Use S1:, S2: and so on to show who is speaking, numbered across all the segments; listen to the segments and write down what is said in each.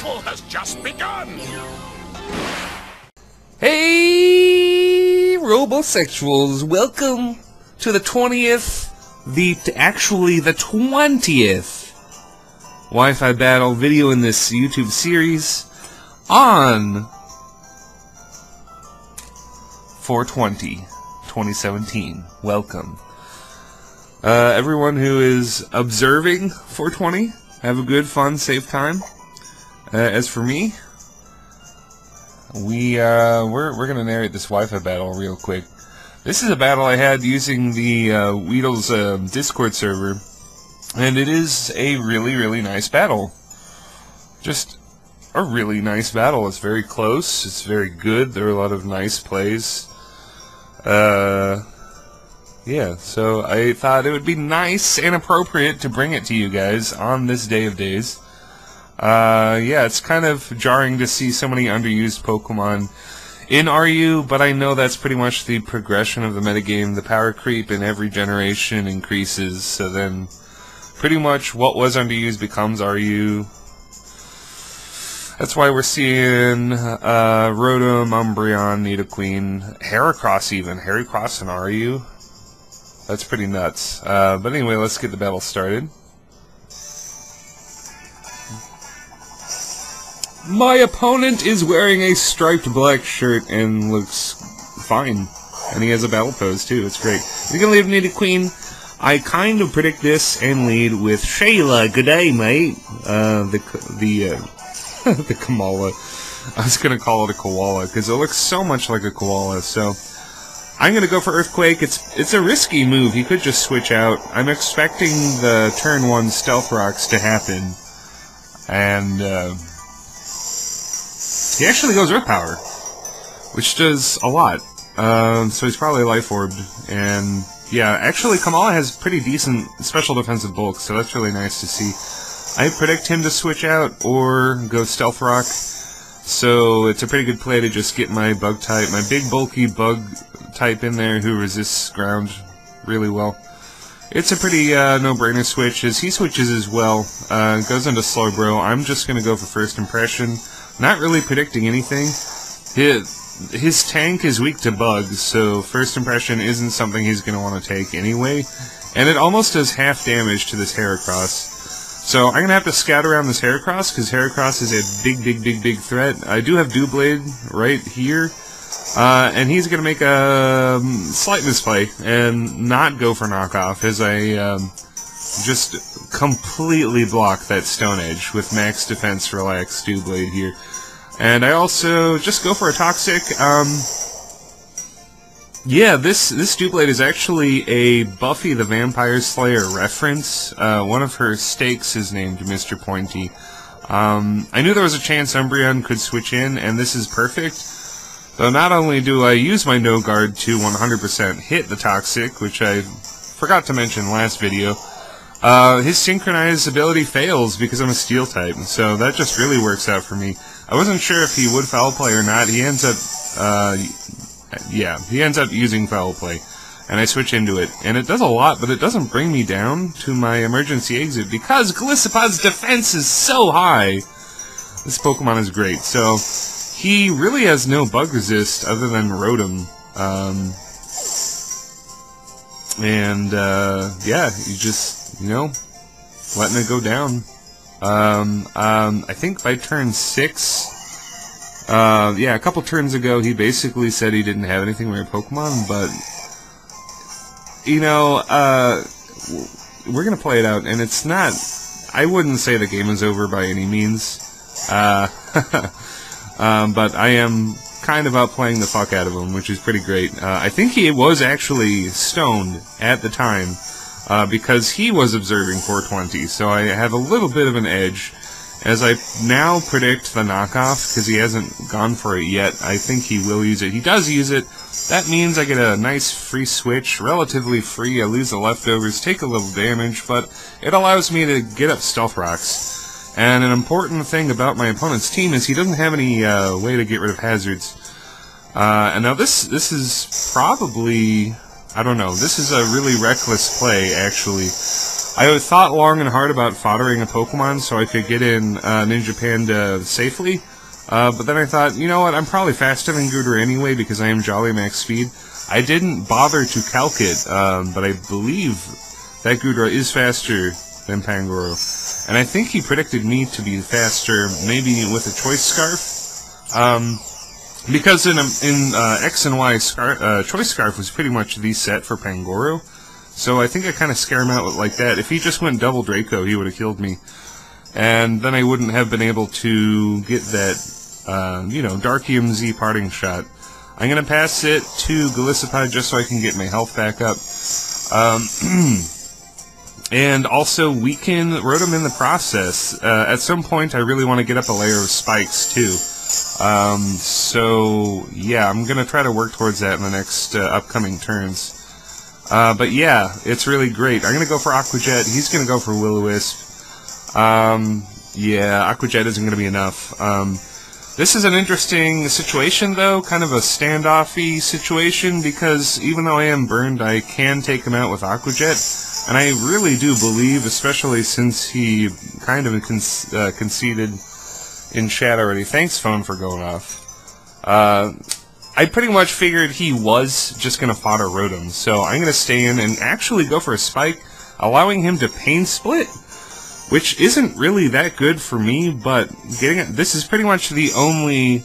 S1: battle has just begun!
S2: Hey, robosexuals, welcome to the 20th, actually the 20th Wi-Fi battle video in this YouTube series on 4/20/2017. Welcome. Everyone who is observing 4/20, have a good, fun, safe time. As for me, we're gonna narrate this Wi-Fi battle real quick. This is a battle I had using the Weedle's Discord server, and it is a really nice battle. Just a really nice battle. It's very close. It's very good. There are a lot of nice plays. Yeah, so I thought it would be nice and appropriate to bring it to you guys on this day of days. Yeah, it's kind of jarring to see so many underused Pokemon in RU, but I know that's pretty much the progression of the metagame. The power creep in every generation increases, so then pretty much what was underused becomes RU. That's why we're seeing Rotom, Umbreon, Nidoqueen, Heracross even. Heracross and RU? That's pretty nuts. But anyway, let's get the battle started. My opponent is wearing a striped black shirt and looks fine. And he has a battle pose too, it's great. He's gonna lead Nidoqueen. I kind of predict this and lead with Shayla. Good day, mate. The Kamala. I was gonna call it a koala because it looks so much like a koala. So I'm gonna go for Earthquake. It's a risky move. He could just switch out. I'm expecting the turn 1 Stealth Rocks to happen, and he actually goes Earth Power, which does a lot. So he's probably Life Orbed, and yeah, actually Kamala has pretty decent special defensive bulk, so that's really nice to see. I predict him to switch out or go Stealth Rock, so it's a pretty good play to just get my bug type, my big bulky bug type in there who resists ground really well. It's a pretty no-brainer switch, as he switches as well. Goes into Slowbro. I'm just going to go for First Impression. Not really predicting anything. His tank is weak to bugs, so First Impression isn't something he's going to want to take anyway. And it almost does half damage to this Heracross. So I'm going to have to scout around this Heracross, because Heracross is a big threat. I do have Doublade right here. And he's going to make a slight misplay and not go for knockoff, as I just completely block that Stone Edge with max defense relax Doublade here. And I also just go for a Toxic. Yeah, this Doublade is actually a Buffy the Vampire Slayer reference. One of her stakes is named Mr. Pointy. I knew there was a chance Umbreon could switch in, and this is perfect. Though not only do I use my No Guard to 100% hit the Toxic, which I forgot to mention last video, his Synchronize ability fails because I'm a Steel type, so that just really works out for me. I wasn't sure if he would Foul Play or not. He ends up, yeah, he ends up using Foul Play, and I switch into it. And it does a lot, but it doesn't bring me down to my emergency exit because Gliscopod's defense is so high. This Pokemon is great, so he really has no bug resist other than Rotom. Yeah, you just, you know, letting it go down. I think by turn 6, yeah, a couple turns ago, he basically said he didn't have anything rare Pokemon, but, you know, we're gonna play it out, and it's not, I wouldn't say the game is over by any means, but I am kind of outplaying the fuck out of him, which is pretty great. I think he was actually stoned at the time, because he was observing 4/20, so I have a little bit of an edge. As I now predict the knockoff, because he hasn't gone for it yet, I think he will use it. He does use it. That means I get a nice free switch, relatively free. I lose the leftovers, take a little damage, but it allows me to get up Stealth Rocks. And an important thing about my opponent's team is he doesn't have any way to get rid of hazards. And now this is probably, I don't know, this is a really reckless play, actually. I thought long and hard about foddering a Pokemon so I could get in Ninja Panda safely, but then I thought, you know what, I'm probably faster than Goodra anyway because I am Jolly Max Speed. I didn't bother to calc it, but I believe that Goodra is faster than Pangoro. And I think he predicted me to be faster, maybe with a Choice Scarf. Because in X and Y, Choice Scarf was pretty much the set for Pangoro. So I think I kind of scare him out with like that. If he just went double Draco, he would have killed me. And then I wouldn't have been able to get that, you know, Darkium Z parting shot. I'm going to pass it to Golisopod just so I can get my health back up. And also weaken Rotom in the process. At some point, I really want to get up a layer of spikes, too. So, yeah, I'm going to try to work towards that in the next upcoming turns. But yeah, it's really great. I'm going to go for Aqua Jet. He's going to go for Will-O-Wisp. Yeah, Aqua Jet isn't going to be enough. This is an interesting situation, though, kind of a standoffy situation, because even though I am burned, I can take him out with Aqua Jet. And I really do believe, especially since he kind of conceded in chat already. Thanks, phone, for going off. I pretty much figured he was just going to fodder Rotom, so I'm going to stay in and actually go for a Spike, allowing him to Pain Split, which isn't really that good for me, but this is pretty much the only,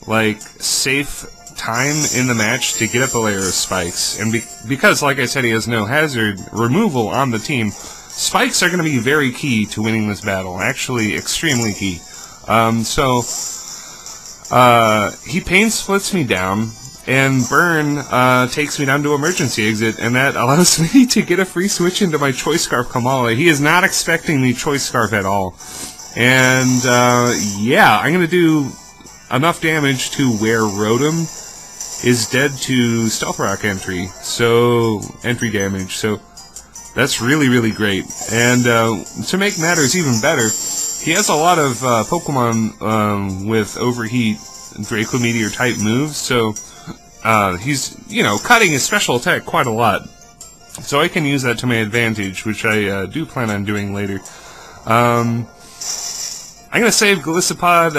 S2: like, safe time in the match to get up a layer of Spikes. And because, like I said, he has no hazard removal on the team, Spikes are going to be very key to winning this battle. Actually, extremely key. He Pain Splits me down, and Burn takes me down to Emergency Exit, and that allows me to get a free switch into my Choice Scarf Kamala. He is not expecting the Choice Scarf at all. And, yeah, I'm going to do enough damage to where Rotom is dead to Stealth Rock entry damage, so that's really, really great. And to make matters even better, he has a lot of Pokemon with Overheat Draco Meteor type moves, so he's, you know, cutting his special attack quite a lot. So I can use that to my advantage, which I do plan on doing later. I'm going to save Golisopod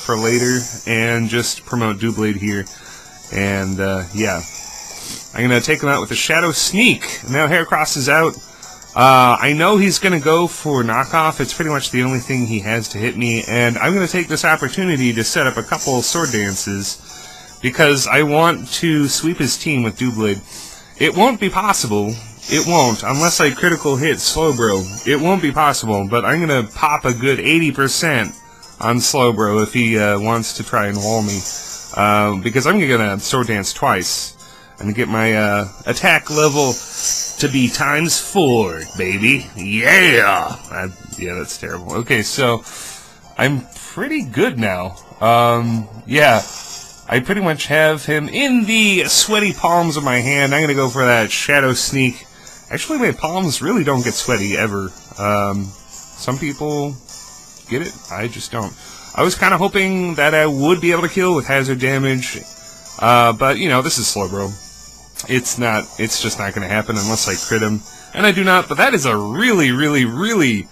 S2: for later and just promote Doublade here. And, yeah. I'm going to take him out with a Shadow Sneak. Now Heracross is out. I know he's going to go for Knockoff. It's pretty much the only thing he has to hit me. And I'm going to take this opportunity to set up a couple of Sword Dances, because I want to sweep his team with Doublade. It won't be possible. It won't, unless I critical hit Slowbro. It won't be possible, but I'm going to pop a good 80% on Slowbro if he wants to try and wall me. Because I'm going to Sword Dance twice. I'm going to get my attack level to be ×4, baby. Yeah! Yeah, that's terrible. Okay, so I'm pretty good now. Yeah. I pretty much have him in the sweaty palms of my hand. I'm going to go for that Shadow Sneak. Actually, my palms really don't get sweaty, ever. Some people get it. I just don't. I was kind of hoping that I would be able to kill with hazard damage. But, you know, this is Slowbro. It's just not going to happen unless I crit him. And I do not, but that is a really, really, really,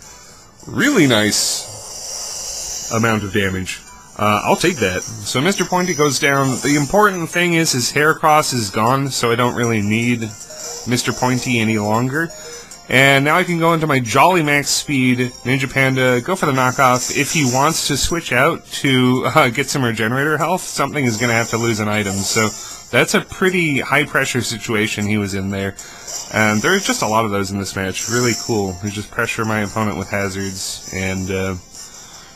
S2: really nice amount of damage. I'll take that. So Mr. Pointy goes down. The important thing is his Heracross is gone, so I don't really need Mr. Pointy any longer. And now I can go into my Jolly Max Speed Ninja Panda, go for the knockoff. If he wants to switch out to get some regenerator health, something is going to have to lose an item. So that's a pretty high-pressure situation he was in there. And there's just a lot of those in this match. Really cool. You just pressure my opponent with hazards, and,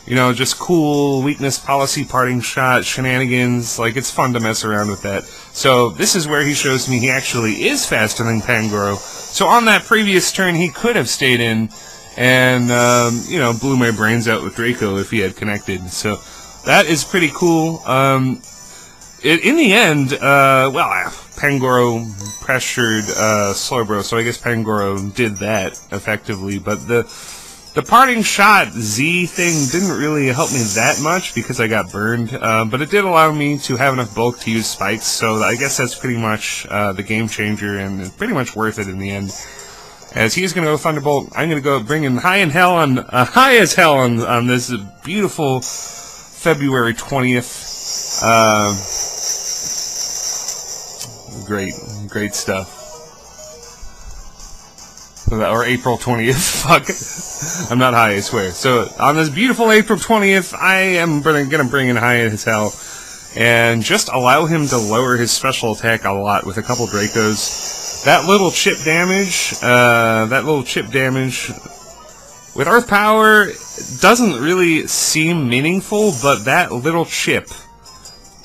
S2: you know, just cool weakness policy parting shot shenanigans. Like, it's fun to mess around with that. So this is where he shows me he actually is faster than Pangoro. So on that previous turn, he could have stayed in and, you know, blew my brains out with Draco if he had connected. So that is pretty cool. In the end, well, Pangoro pressured Slowbro, so I guess Pangoro did that effectively. But the parting shot Z thing didn't really help me that much because I got burned, but it did allow me to have enough bulk to use spikes, so I guess that's pretty much the game changer, and it's pretty much worth it in the end. As he's going to go Thunderbolt, I'm going to go bring in high as hell on this beautiful February 20th. Great stuff. Or April 20th. Fuck. I'm not high, I swear. So, on this beautiful April 20th, I am going to bring in high as hell and just allow him to lower his special attack a lot with a couple Dracos. That little chip damage with Earth Power doesn't really seem meaningful, but that little chip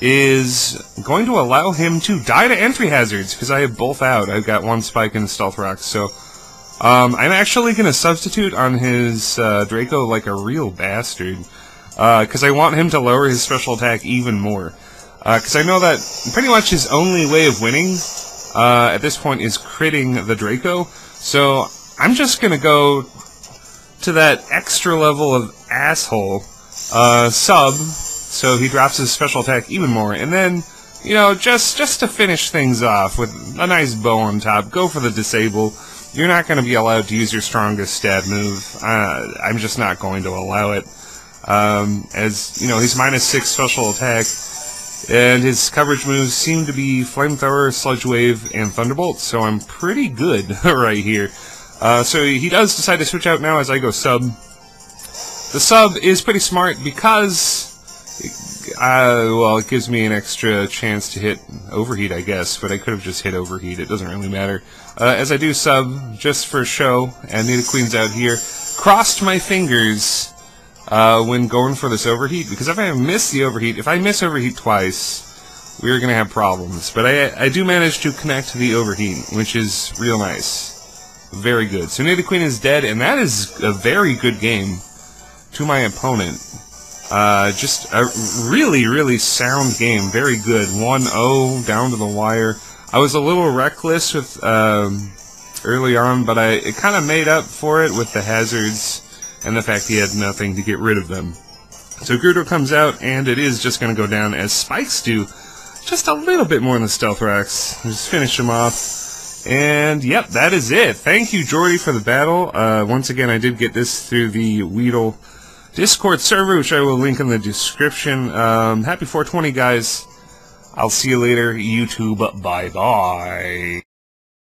S2: is going to allow him to die to entry hazards, because I have both out. I've got one Spike and Stealth Rock, so I'm actually going to substitute on his Draco like a real bastard, because I want him to lower his special attack even more. Because I know that pretty much his only way of winning at this point is critting the Draco, so I'm just going to go to that extra level of asshole, sub, so he drops his special attack even more, and then, you know, just to finish things off with a nice bow on top, go for the disable. You're not going to be allowed to use your strongest stab move. I'm just not going to allow it. As, you know, he's -6 special attack, and his coverage moves seem to be Flamethrower, Sludge Wave, and Thunderbolt, so I'm pretty good right here. So he does decide to switch out now as I go sub. The sub is pretty smart because, well, it gives me an extra chance to hit Overheat, I guess, but I could have just hit Overheat, it doesn't really matter. As I do sub, just for show, and Nidoqueen's out here, crossed my fingers when going for this Overheat, because if I miss the Overheat, if I miss Overheat twice, we're going to have problems. But I do manage to connect the Overheat, which is real nice. Very good. So Nidoqueen is dead, and that is a very good game to my opponent. Just a really, really sound game. Very good. 1-0 down to the wire. I was a little reckless with early on, but it kind of made up for it with the hazards and the fact he had nothing to get rid of them. So Gerudo comes out, and it is just going to go down as Spikes do just a little bit more in the Stealth Rocks. Just finish him off. And, yep, that is it. Thank you, Jordy, for the battle. Once again, I did get this through the Weedle Discord server, which I will link in the description. Happy 420, guys. I'll see you later, YouTube. Bye-bye.